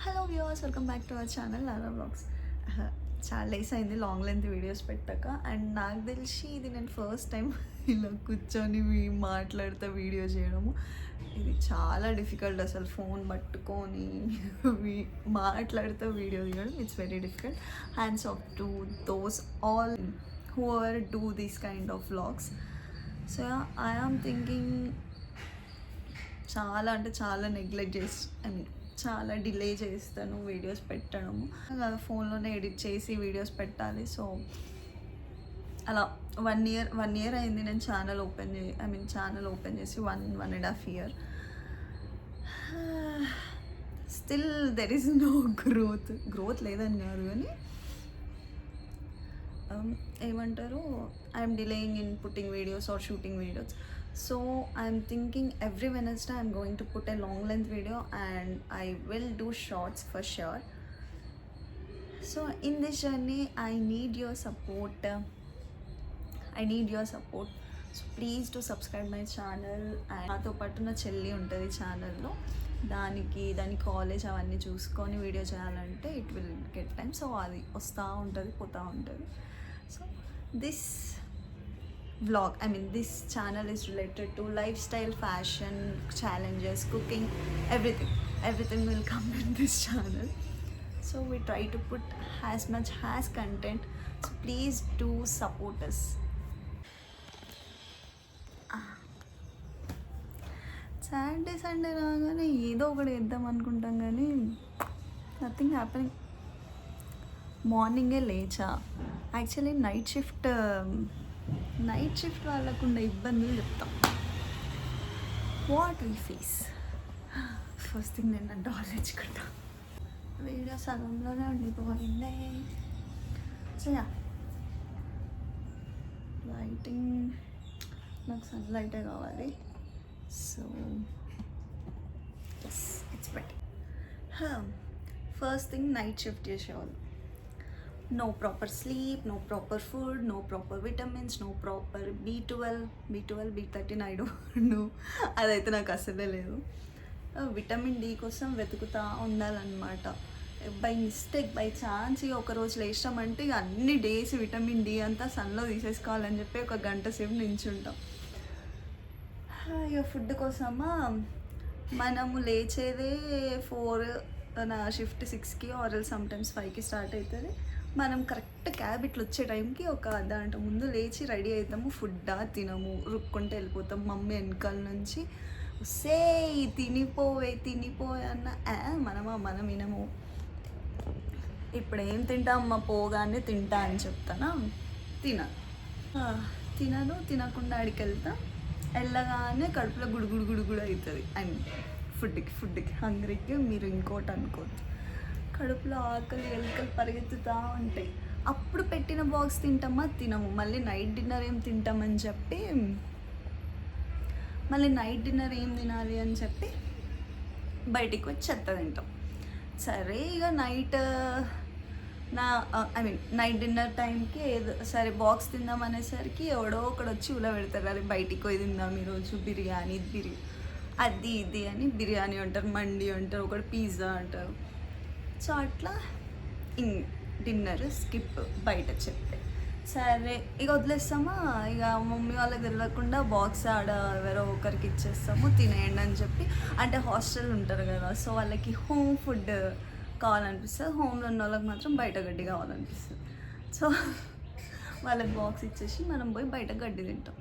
Hello viewers, welcome back to our channel Lara vlogs. చాలా days అయింది long length videos పెట్టాక. And నాకు తెలిసి ఇది నేను ఫస్ట్ టైం ఇలా కూర్చొని మాట్లాడుతూ వీడియో చేయడము. ఇది చాలా డిఫికల్ట్, అసలు ఫోన్ పట్టుకొని మాట్లాడుతూ వీడియో తీయడం. It's very difficult. Hands off to those all who ever do these kind of vlogs. So I am thinking చాలా అంటే చాలా నెగ్లెక్ట్ చేసి, ఐ మీన్ చాలా డిలే చేస్తాను వీడియోస్ పెట్టడము. ఫోన్లోనే ఎడిట్ చేసి వీడియోస్ పెట్టాలి. సో అలా వన్ ఇయర్ అయింది నేను ఛానల్ ఓపెన్ చేసి 1.5 year. Still there is no growth లేదని కాదు, కానీ ఏమంటారు, I'm delaying in putting videos or shooting videos. So I'm thinking every Wednesday I'm going to put a long length video and I will do shorts for sure. So in this journey I need your support. So please do subscribe my channel. And నాతో పాటు నా చెల్లి ఉంటుంది ఛానల్లో. దాని college అవన్నీ చూసుకొని video చేయాలంటే it will get time. So అది వస్తూ ఉంటుంది, పోతూ ఉంటుంది. So this channel is related to lifestyle, fashion, challenges, cooking, everything will come in this channel. So we try to put as much as content, so please do support us. Sunday రాగానే ఏదో ఒకటి వేద్దాం అనుకుంటాం, కానీ nothing happening. మార్నింగే లేచా. Actually night shift వాళ్ళకుండా ఇబ్బందులు చెప్తాం. What we face. First thing నేను డాల్ తెచ్చుకుంటా. వీడియో సగంలోనే ఉండిపోయింది. సో లైటింగ్, నాకు సన్ లైటే కావాలి. So yes, it's better. First thing, night shift చేసేవాళ్ళు. No proper sleep, no proper food, no proper vitamins, no proper B12, B13, I don't know. అదైతే నాకు అసలే లేదు. విటమిన్ డి కోసం వెతుకుతూ ఉండాలన్నమాట. బై మిస్టేక్, బై ఛాన్స్ ఒకరోజు లేచామంటే ఇక అన్ని డేస్ విటమిన్ డి అంతా సన్లో తీసేసుకోవాలని చెప్పి 1 గంట సేపు నించుంటాం. ఇక ఫుడ్ కోసమా మనము లేచేదే 4, నా షిఫ్ట్ 6కి ఆర్ సమ్టైమ్స్ 5కి స్టార్ట్ అవుతుంది. మనం కరెక్ట్ క్యాబ్ ఇట్లా వచ్చే టైంకి ఒక అర్ధగంట ముందు లేచి రెడీ అవుతాము. ఫుడ్డా తినము, రుక్కుంటే వెళ్ళిపోతాం. మమ్మీ వెనకాల నుంచి సే తినిపోవే అన్న మనం వినము. ఇప్పుడు ఏం తింటామమ్మా, పోగానే తింటా అని చెప్తానా, తినకుండా ఆడికి వెళ్తా. వెళ్ళగానే కడుపులో గుడుగుడు అవుతుంది. అండ్ ఫుడ్కి హంగ్రీకి మీరు ఇంకోటి అనుకోవద్దు. కడుపులో ఆకలి ఎలుకలు పరిగెత్తుతూ ఉంటాయి. అప్పుడు పెట్టిన బాక్స్ తినము. మళ్ళీ నైట్ డిన్నర్ ఏం తింటామని చెప్పి, మళ్ళీ నైట్ డిన్నర్ ఏం తినాలి అని చెప్పి బయటికి వచ్చి చెత్త తింటాం. సరే ఇక నైట్ డిన్నర్ టైంకి ఏదో సరే బాక్స్ తిందాం అనేసరికి ఎవడో ఒకడు వచ్చి ఉల పెడతారు. అది బయటికి పోయి తిందాం ఈరోజు బిర్యానీ అది ఇది అని బిర్యానీ అంటారు, మండి అంటారు, ఒకటి పిజ్జా అంటారు. సో అట్లా డిన్నర్ స్కిప్ బయట చెప్తే. సరే ఇక వదిలేస్తామా, ఇక మమ్మీ వాళ్ళకి తెలియకుండా బాక్స్ ఆడ ఎవరో ఒకరికి ఇచ్చేస్తాము, తినేయండి అని చెప్పి. అంటే హాస్టల్ ఉంటారు కదా, సో వాళ్ళకి హోమ్ ఫుడ్ కావాలనిపిస్తుంది. హోమ్లో ఉన్న వాళ్ళకి మాత్రం బయట గడ్డి కావాలనిపిస్తుంది. సో వాళ్ళకి బాక్స్ ఇచ్చేసి మనం పోయి బయట గడ్డి తింటాం.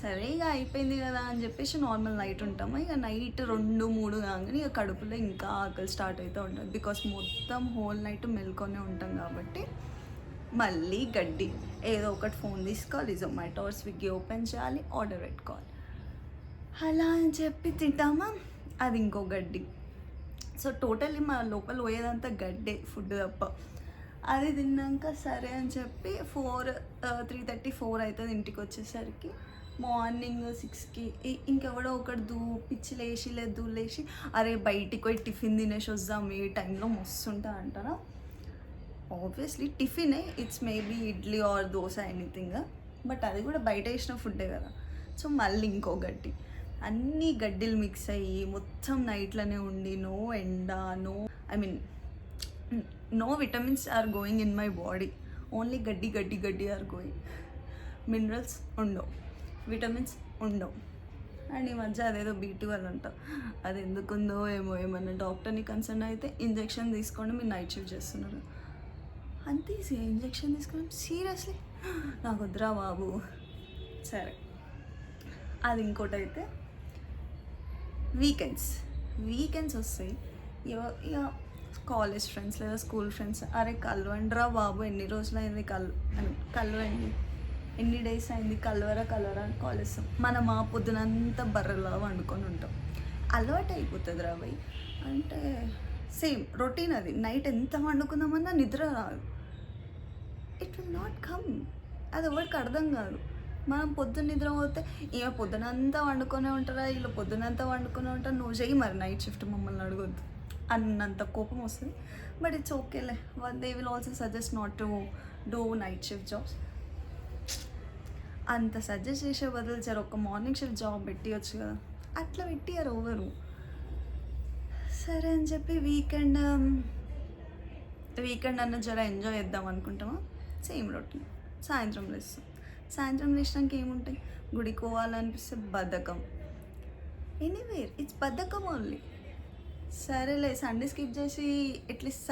సరే ఇక అయిపోయింది కదా అని చెప్పేసి నార్మల్ నైట్ ఉంటాము. ఇక నైట్ 2-3 కాగానే ఇక కడుపులో ఇంకా ఆకలి స్టార్ట్ అవుతూ ఉంటుంది. బికాస్ మొత్తం హోల్ నైట్ మెల్కొనే ఉంటాం కాబట్టి మళ్ళీ గడ్డి. ఏదో ఒకటి ఫోన్ తీసుకోవాలి, జొమాటో ఆర్ స్విగ్గీ ఓపెన్ చేయాలి, ఆర్డర్ పెట్టుకోవాలి. అలా అని చెప్పి తింటామా, అది ఇంకో గడ్డి. సో టోటల్లీ మా లోపల పోయేదంతా గడ్డే, ఫుడ్ తప్ప. అది తిన్నాక సరే అని చెప్పి 3:30-4 అవుతుంది ఇంటికి వచ్చేసరికి. మార్నింగ్ 6కి ఇంకెవడో ఒకటి పిచ్చి లేచి అరే బయటికి పోయి టిఫిన్ తినేసి వద్దాం, ఏ టైంలో మస్తుంటా అంటారా. ఆబ్వియస్లీ టిఫినే, it's maybe idli or dosa anything, but అది కూడా బయట వేసిన ఫుడ్డే కదా. సో మళ్ళీ ఇంకో గడ్డి. అన్నీ గడ్డీలు మిక్స్ అయ్యి మొత్తం నైట్లోనే ఉండి, నో ఎండ, no vitamins are going in my body, only గడ్డి గడ్డి గడ్డి ఆర్ గోయింగ్. మినరల్స్ ఉండవు, విటమిన్స్ ఉండవు. అండ్ ఈ మధ్య అదేదో B12 అంట, అది ఎందుకుందో ఏమో. ఏమన్నా డాక్టర్ని కన్సర్న్ అయితే ఇంజెక్షన్ తీసుకోండి, మీరు నైట్ షిఫ్ట్ చేస్తున్నారు అంతే. ఇంజెక్షన్ తీసుకోండి, సీరియస్లీ నాకు వద్దురా బాబు. సరే, అది ఇంకోటి. అయితే వీకెండ్స్ వస్తాయి, ఇక కాలేజ్ ఫ్రెండ్స్ లేదా స్కూల్ ఫ్రెండ్స్, అరే కలవండిరా బాబు, ఎన్ని రోజులు అయింది కలవండి, ఎన్ని డేస్ అయింది కలవరా అని కాల్ చేస్తాం. మనం ఆ పొద్దునంతా బర్రెలా వండుకొని ఉంటాం, అలవాటు అయిపోతుంది రా భయ్. అంటే సేమ్ రొటీన్ అది. నైట్ ఎంత వండుకుందామన్నా నిద్ర రాదు, ఇట్ విల్ నాట్ కమ్. అది ఎవరికి అర్థం కాదు. మనం పొద్దున్న నిద్ర పోతే ఇక పొద్దునంతా వండుకొనే ఉంటారా, ఇలా పొద్దునంతా వండుకొనే ఉంటారు, నువ్వు చెయ్యి మరి నైట్ షిఫ్ట్, మమ్మల్ని అడగొద్దు అన్నంత కోపం వస్తుంది. బట్ ఇట్స్ ఓకేలే, they will also suggest not to do night shift jobs. అంత సజెస్ట్ చేసే బదులు సార్ ఒక మార్నింగ్ షిఫ్ట్ జాబ్ పెట్టియచ్చు కదా, అట్లా పెట్టియారు ఎవరు. సరే అని చెప్పి వీకెండ్ అన్న జర ఎంజాయ్ చేద్దాం అనుకుంటామా, సేమ్ రొటీన్. సాయంత్రం లేచినాక ఏముంటాయి, గుడికి పోవాలనిపిస్తే బద్ధకం. ఎనీవేర్ ఇట్స్ బద్ధకం ఓన్లీ. సరేలే సండే స్కిప్ చేసి అట్లీస్ట్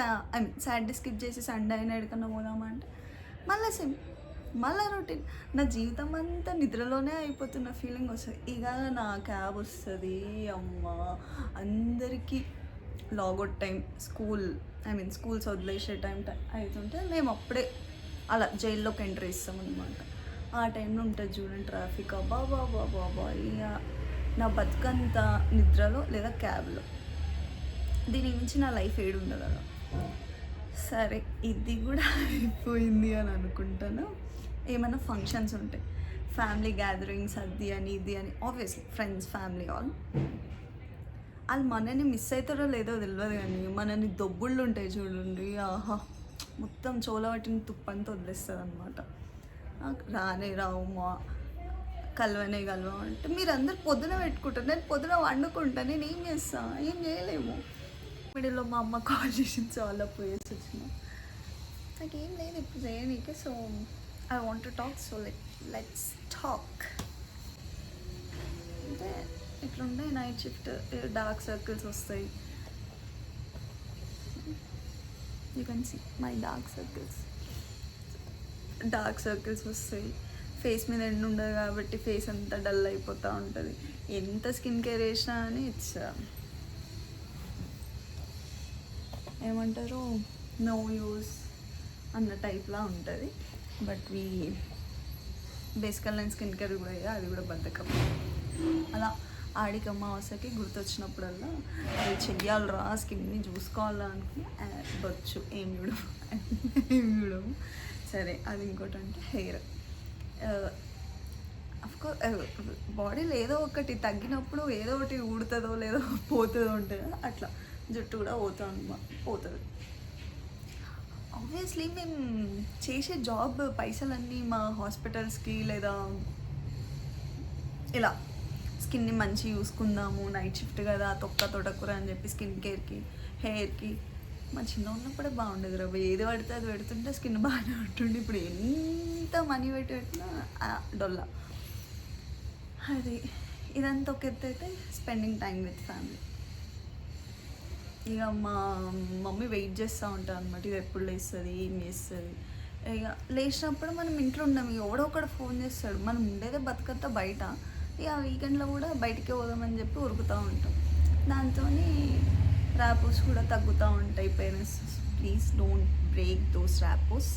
సాటర్డే స్కిప్ చేసి సండే అయినా ఎక్కడికన్నా పోదామా అంటే మళ్ళీ రొటీన్. నా జీవితం అంతా నిద్రలోనే అయిపోతున్న ఫీలింగ్ వస్తుంది. ఇక నా క్యాబ్ వస్తుంది, అమ్మ అందరికీ లాగౌట్ టైం, స్కూల్స్ వదిలేసే టైం అవుతుంటే మేము అప్పుడే అలా జైల్లోకి ఎంటర్ ఇస్తాం అనమాట. ఆ టైంలో ఉంటుంది చూడండి ట్రాఫిక్, బాబా ఇక నా బతుకంతా నిద్రలో లేదా క్యాబ్లో. దీని నుంచి నా లైఫ్ ఏడు ఉండదు అలా. సరే, ఇది కూడా అయిపోయింది అని అనుకుంటాను. ఏమైనా ఫంక్షన్స్ ఉంటాయి, ఫ్యామిలీ గ్యాదరింగ్స్, అది అని ఇది అని, ఆబ్వియస్లీ ఫ్రెండ్స్, ఫ్యామిలీ వాళ్ళు మనని మిస్ అవుతారో లేదో తెలియదు, కానీ మనని దొబ్బుళ్ళు ఉంటాయి చూడండి, ఆహా మొత్తం చోలవటిని తుప్పంతా వదిలేస్తుంది అనమాట. రానే రావు మా కలవనే అంటే మీరు అందరు పొద్దున పెట్టుకుంటారు, నేను పొద్దున వండుకుంటాను, నేను ఏం చేస్తాను, ఏం చేయలేము. మిడిల్లో మా అమ్మ కాల్ చేసి చాలా పోయేసి వచ్చిన, నాకేం లేదు ఇప్పుడు చేయనీకే. So I want to talk, so let's talk. అంటే ఇట్లుండే నైట్ షిఫ్ట్, డార్క్ సర్కిల్స్ వస్తాయి. You can see my dark circles వస్తాయి. ఫేస్ మీద ఎండ ఉండదు కాబట్టి ఫేస్ అంతా డల్ అయిపోతూ ఉంటుంది. ఎంత స్కిన్ కేర్ వేసినా అని ఇట్స్ ఏమంటారు, నో యూస్ అన్న టైప్లా ఉంటుంది. బట్ బేసికల్ నేను స్కిన్ కేర్ కూడా అది కూడా బద్ధకం. అలా ఆడికి అమావాస్యకి గుర్తొచ్చినప్పుడల్లా అది చెయ్యాలరా, స్కిన్ని చూసుకోవాలా అనుకుని బొచ్చు ఏం చూడము. సరే, అది ఇంకోటి అంటే హెయిర్. అఫ్కోర్స్ బాడీలో ఏదో ఒకటి తగ్గినప్పుడు ఏదో ఒకటి ఊడుతుందో లేదో పోతుందో ఉంటుంది, అట్లా జుట్టు కూడా పోతుంది. ఆబ్వియస్లీ మేము చేసే జాబ్ పైసలన్నీ మా హాస్పిటల్స్కి లేదా ఇలా స్కిన్ని మంచి చూసుకుందాము, నైట్ షిఫ్ట్ కదా తొడకూర అని చెప్పి స్కిన్ కేర్కి, హెయిర్కి మా చిన్న ఉన్నప్పుడే బాగుండేది రా, ఏది పడితే అది పెడుతుంటే స్కిన్ బాగానే ఉంటుండే. ఇప్పుడు ఎంత మనీ పెట్టినా డొల్లా. అది ఇదంతా ఒక ఎత్తు అయితే స్పెండింగ్ టైం విత్ ఫ్యామిలీ. ఇక మా మమ్మీ వెయిట్ చేస్తూ ఉంటాను అనమాట, ఇది ఎప్పుడు లేస్తుంది, ఏం చేస్తుంది. ఇక లేచినప్పుడు మనం ఇంట్లో ఉన్నాం, ఇక ఎవడో ఒకడు ఫోన్ చేస్తాడు. మనం ఉండేదే బతుకంతా బయట, ఇక వీకెండ్లో కూడా బయటికే పోదామని చెప్పి ఉరుకుతూ ఉంటాం. దాంతో ర్యాపోస్ కూడా తగ్గుతూ ఉంటాయి. Parents please don't break those rapports.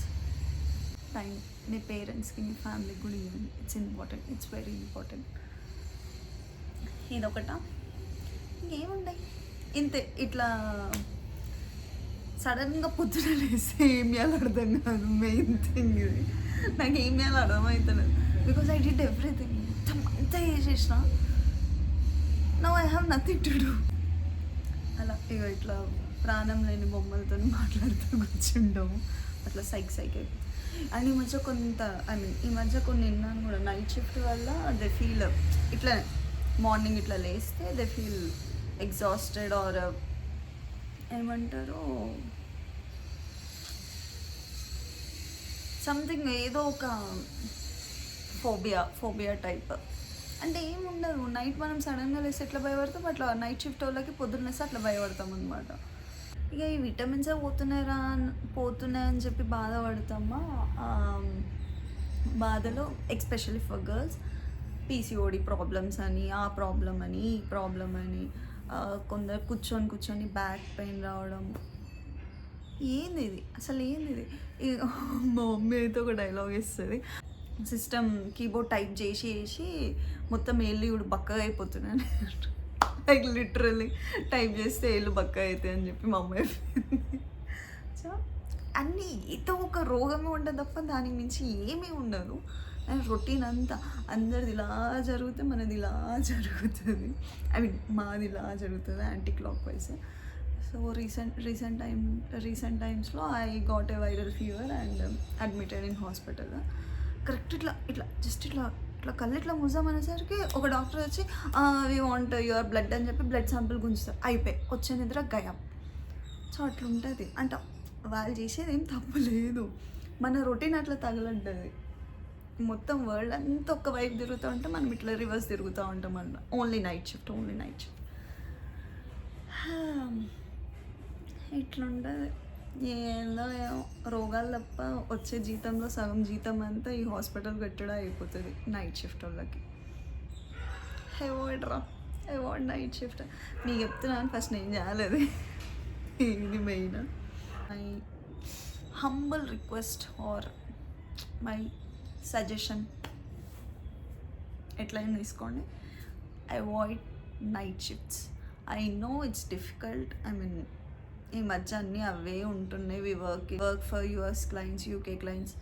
Time మీ పేరెంట్స్కి, మీ ఫ్యామిలీకి కూడా ఇవ్వండి. It's very important. ఇదొకట. ఇంకేముంటాయి ఇంతే. ఇట్లా సడన్గా పొద్దున లేస్తే ఏం చేయాలో అర్థం కాదు. మెయిన్ థింగ్ ఇది, నాకు ఏం చేయాలో అర్థమవుతలేదు. బికాజ్ ఐ డిడ్ ఎవ్రీథింగ్, మొత్తం అంతా చేసేసిన. Now I have nothing to do. అలా ఇక ఇట్లా ప్రాణం లేని బొమ్మలతో మాట్లాడుతూ కూర్చుంటాము, అట్లా సైక్ అయిపోతుంది. అండ్ ఈ మధ్య కొన్ని విన్నాను కూడా, నైట్ షిఫ్ట్ వల్ల దే ఫీల్ ఇట్లా మార్నింగ్ ఇట్లా లేస్తే దే ఫీల్ ఎగ్జాస్టెడ్ ఆర్ ఏమంటారు సంథింగ్ ఏదో ఒక ఫోబియా టైప్. అంటే ఏముండదు, నైట్ మనం సడన్గా లేస్తే ఎట్లా భయపడతాం అట్లా నైట్ షిఫ్ట్ వాళ్ళకి పొద్దున్న లేస్తే అట్లా భయపడతాం అనమాట. ఇక ఈ విటమిన్సే పోతున్నాయని చెప్పి బాధపడతామా. బాధలో especially for girls PCOD problems అని, ఆ ప్రాబ్లం అని, ఈ ప్రాబ్లం అని, కొందరు కూర్చొని బ్యాక్ పెయిన్ రావడం. ఏంది ఇది అసలు, ఏంది ఇది? మా మమ్మీ అయితే ఒక డైలాగ్ ఇస్తుంది, సిస్టమ్ కీబోర్డ్ టైప్ చేసి మొత్తం ఏళ్ళు ఇప్పుడు బక్కగా అయిపోతున్నాను, లైక్ లిటరల్లీ టైప్ చేస్తే ఏళ్ళు బక్కగా అవుతాయి అని చెప్పి మా అమ్మ చెప్పింది. సో అన్నీ ఏదో ఒక రోగమే ఉంటుంది తప్ప దానికి మించి ఏమీ ఉండదు. అండ్ రొటీన్ అంతా అందరిది ఇలా జరిగితే మనది ఇలా జరుగుతుంది, ఐ మీన్ మాది ఇలా జరుగుతుంది anticlockwise. So recent టైమ్స్లో I got a viral fever and admitted in hospital. Correct ఇట్లా కళ్ళు ఇట్లా ముజామనేసరికి ఒక డాక్టర్ వచ్చి వీ వాంట్ యువర్ బ్లడ్ అని చెప్పి బ్లడ్ శాంపిల్ గుంజుతారు, అయిపోయి వచ్చే నిద్ర గయం. సో అట్లా ఉంటుంది అంట. వాళ్ళు చేసేది ఏం తప్పు లేదు, మన రొటీన్ అట్లా తగలంటుంది. మొత్తం వరల్డ్ అంతా ఒక్క వైపు తిరుగుతూ ఉంటే మనం ఇట్లా రివర్స్ తిరుగుతూ ఉంటాం అన్న. ఓన్లీ నైట్ షిఫ్ట్ ఇట్లుంటుంది. ఏందో రోగాలు తప్ప వచ్చే జీతంలో సగం జీతం అంతా ఈ హాస్పిటల్ కట్టడా అయిపోతుంది నైట్ షిఫ్ట్ వాళ్ళకి. Avoid night shift. మీకు చెప్తున్నాను, ఫస్ట్ నేను చేయలేదు, ఇది main. My humble request or my suggestion, ఎట్లయినా తీసుకోండి, avoid night shifts. I know it's difficult, I mean ఈ మధ్య అన్నీ అవే ఉంటున్నాయి. We work for US clients, UK clients.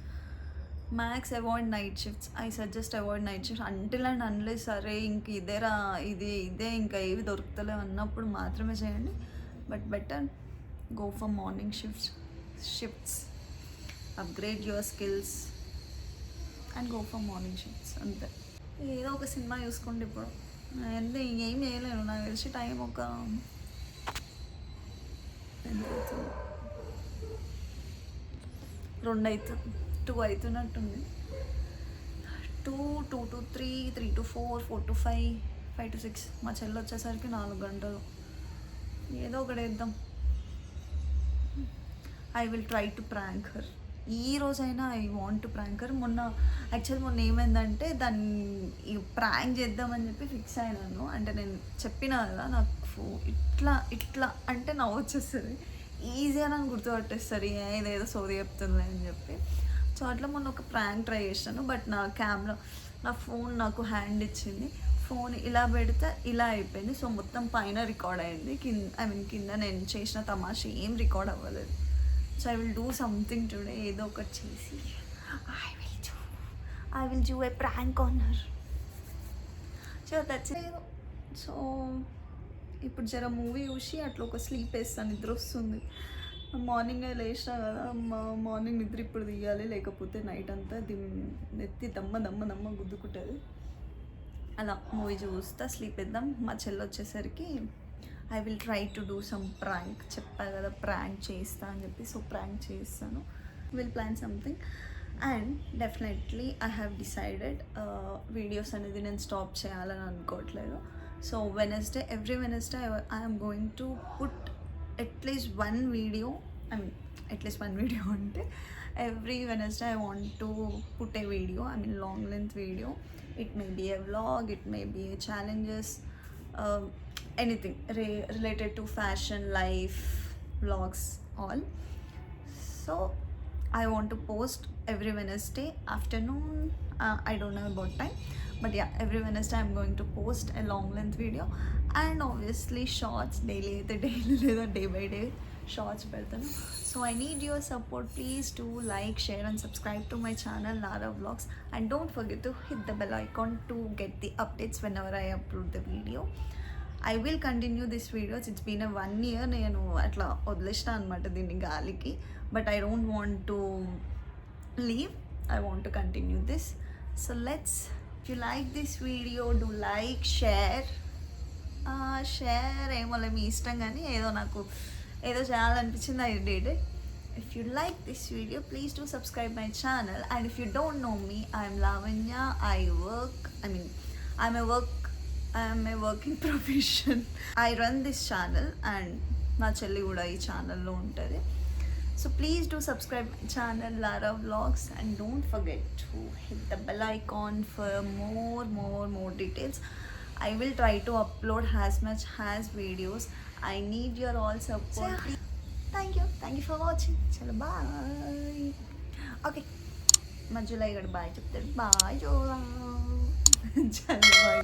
Max avoid night shifts. I suggest avoid night shifts until and unless సరే ఇంక ఇదే ఇంకా ఏవి దొరుకుతలేవు అన్నప్పుడు మాత్రమే చేయండి. But better go for morning shifts, upgrade your skills and go for morning shifts. అంతే. ఏదో ఒక సినిమా చూసుకోండి. ఇప్పుడు అంటే ఏం చేయలేను, నాకు తెలిసి టైం ఒక 2 అవుతున్నట్టుంది. 2 to 3, 3 to 4, 4 to 5, 5 to 6. మా చెల్లి వచ్చేసరికి 4 గంటలు. ఏదో ఒకటి వేద్దాం. I will try to prank her. ఈ రోజైనా I want to prank her. మొన్న ఏమైందంటే దాన్ని ప్రాంక్ చేద్దామని చెప్పి ఫిక్స్ అయినాను. అంటే నేను చెప్పినా కదా, నాకు ఇట్లా అంటే నవ్వు వచ్చేస్తుంది, ఈజీగా నన్ను గుర్తుపట్టేస్తారు ఇదేదో సోది చెప్తుంది అని చెప్పి. సో అట్లా మొన్న ఒక ప్రాంక్ ట్రై చేశాను. బట్ నా ఫోన్ నాకు హ్యాండ్ ఇచ్చింది, ఫోన్ ఇలా పెడితే ఇలా అయిపోయింది. సో మొత్తం పైన రికార్డ్ అయింది, కింద నేను చేసిన తమాషా ఏం రికార్డ్ అవ్వలేదు. So I will do something today, ఏదో ఒకటి చేసి I will do a prank on her. So that's it. So ఇప్పుడు జర మూవీ చూసి అట్లా ఒక స్లీప్ వేస్తాను, నిద్ర వస్తుంది. మార్నింగ్ లేచినా కదా, మార్నింగ్ నిద్ర ఇప్పుడు తీయాలి, లేకపోతే నైట్ అంతా నెత్తి దమ్మ గుద్దుకుంటుంది. అలా మూవీ చూస్తా స్లీప్ వేద్దాం. మా చెల్లి వచ్చేసరికి I will try to do some prank. చెప్పా కదా ప్రాంక్ చేస్తా అని చెప్పి. సో ప్రాంక్ చేస్తాను, will plan something. And definitely I have decided videos అనేది నేను స్టాప్ చేయాలని అనుకోవట్లేదు. So every Wednesday I am going to put at least one video. అంటే every Wednesday I want to put a video, long length video. It may be a vlog, it may be a challenges, anything related to fashion, life, vlogs, all. So I want to post every Wednesday afternoon. I don't know about time, but yeah, every Wednesday I'm going to post a long length video, and obviously shorts daily లేదా day by day shorts పెడతాను. So I need your support. Please do like, share and subscribe to my channel Lara Vlogs, and don't forget to hit the bell icon to get the updates whenever I upload the video. I will continue this videos. It's been a 1 year నేను అట్లా వదిలేసిన అనమాట దీన్ని గాలికి, but I don't want to leave. I want to continue this. So if you like this video, do like, share ఏమో మీ ఇష్టం, కానీ ఏదో చేయాలనిపించింది, I did it. if you like this video, please do subscribe my channel. And if you don't know me, I'm Lavanya. I'm a working profession. I run this channel and మా చెల్లి కూడా ఈ ఛానల్లో ఉంటుంది. So please do subscribe my channel Lara Vlogs, and don't forget to hit the bell icon for more details. I will try to upload as much as videos. I need your all support. So, thank you for watching. Chalo, bye. Okay, మధ్యలో ఇక్కడ bye చెప్తాడు. Bye Chola. చలో bye.